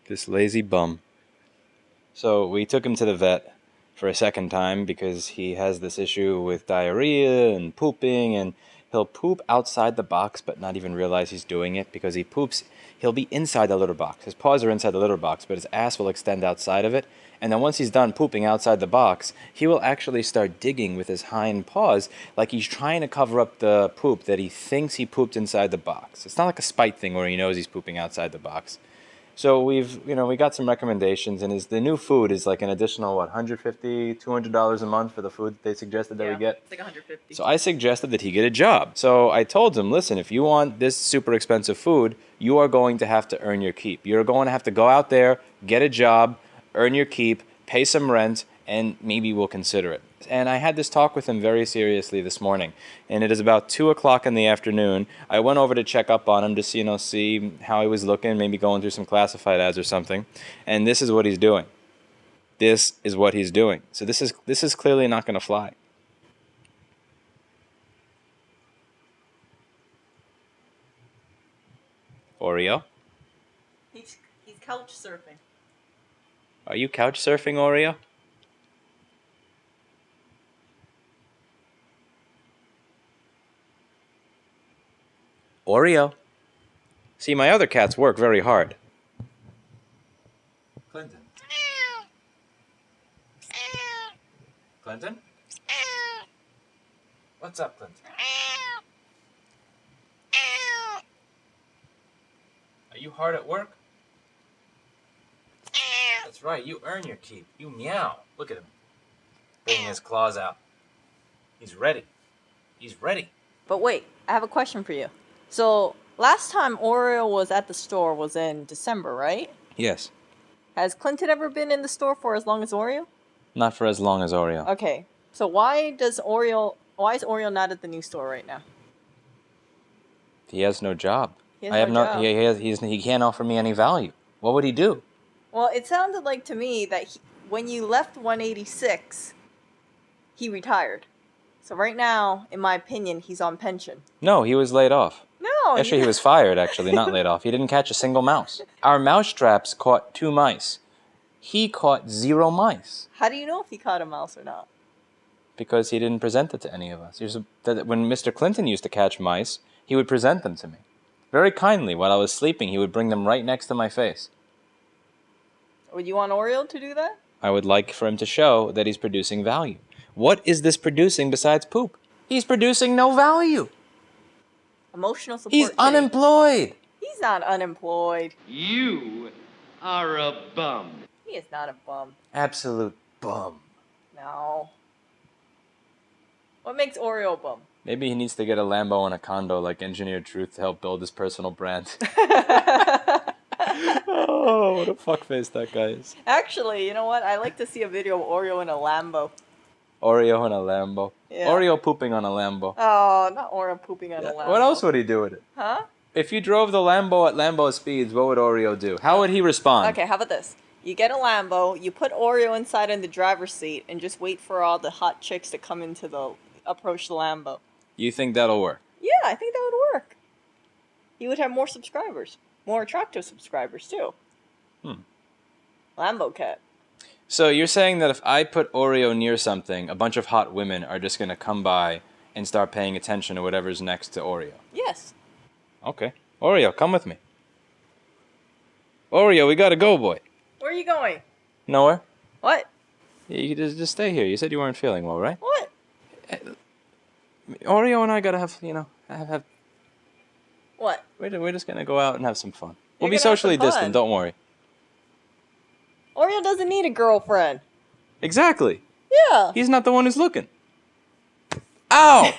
This lazy bum. So we took him to the vet for a second time because he has this issue with diarrhea and pooping, and he'll poop outside the box but not even realize he's doing it because he poops. He'll be inside the litter box. His paws are inside the litter box, but his ass will extend outside of it. And then once he's done pooping outside the box, he will actually start digging with his hind paws like he's trying to cover up the poop that he thinks he pooped inside the box. It's not like a spite thing where he knows he's pooping outside the box. So we got some recommendations, and the new food is like an additional, $150, $200 a month for the food that they suggested that we get. It's like $150. So I suggested that he get a job. So I told him, listen, if you want this super expensive food, you are going to have to earn your keep. You're going to have to go out there, get a job, earn your keep, pay some rent, and maybe we'll consider it. And I had this talk with him very seriously this morning, and it is about 2 o'clock in the afternoon. I went over to check up on him to see how he was looking, maybe going through some classified ads or something. And this is what he's doing. This is what he's doing. So this is clearly not going to fly. Oreo? He's couch surfing. Are you couch surfing, Oreo? Oreo. See, my other cats work very hard. Clinton. Clinton? What's up, Clinton? Are you hard at work? That's right, you earn your keep. You meow. Look at him. Bringing his claws out. He's ready. He's ready. But wait, I have a question for you. So, last time Oreo was at the store was in December, right? Yes. Has Clinton ever been in the store for as long as Oreo? Not for as long as Oreo. Okay. So why is Oreo not at the new store right now? He has no job. He has no job. He can't offer me any value. What would he do? Well, it sounded like to me that when you left 186, he retired. So right now, in my opinion, he's on pension. No, he was laid off. No. Actually, he was fired, actually, not laid off. He didn't catch a single mouse. Our mouse traps caught 2 mice. He caught 0 mice. How do you know if he caught a mouse or not? Because he didn't present it to any of us. When Mr. Clinton used to catch mice, he would present them to me. Very kindly, while I was sleeping, he would bring them right next to my face. Would you want Oreo to do that? I would like for him to show that he's producing value. What is this producing besides poop? He's producing no value. Emotional support. He's unemployed. He's not unemployed. You are a bum. He is not a bum. Absolute bum. No. What makes Oreo a bum? Maybe he needs to get a Lambo and a condo like Engineered Truth to help build his personal brand. Oh, what a fuckface that guy is. Actually, you know what? I like to see a video of Oreo in a Lambo. Oreo and a Lambo. Yeah. Oreo pooping on a Lambo. Oh, not Oreo pooping on a Lambo. What else would he do with it? Huh? If you drove the Lambo at Lambo speeds, what would Oreo do? How would he respond? Okay, how about this? You get a Lambo, you put Oreo inside in the driver's seat, and just wait for all the hot chicks to come approach the Lambo. You think that'll work? Yeah, I think that would work. You would have more subscribers. More attractive subscribers, too. Lambo cat. So you're saying that if I put Oreo near something, a bunch of hot women are just going to come by and start paying attention to whatever's next to Oreo? Yes. Okay. Oreo, come with me. Oreo, we gotta go, boy. Where are you going? Nowhere. What? You just stay here. You said you weren't feeling well, right? What? Oreo and I gotta have What? We're just gonna go out and have some fun. We'll You're be gonna have socially some fun. distant, don't worry. Oreo doesn't need a girlfriend. Exactly. Yeah. He's not the one who's looking. Ow!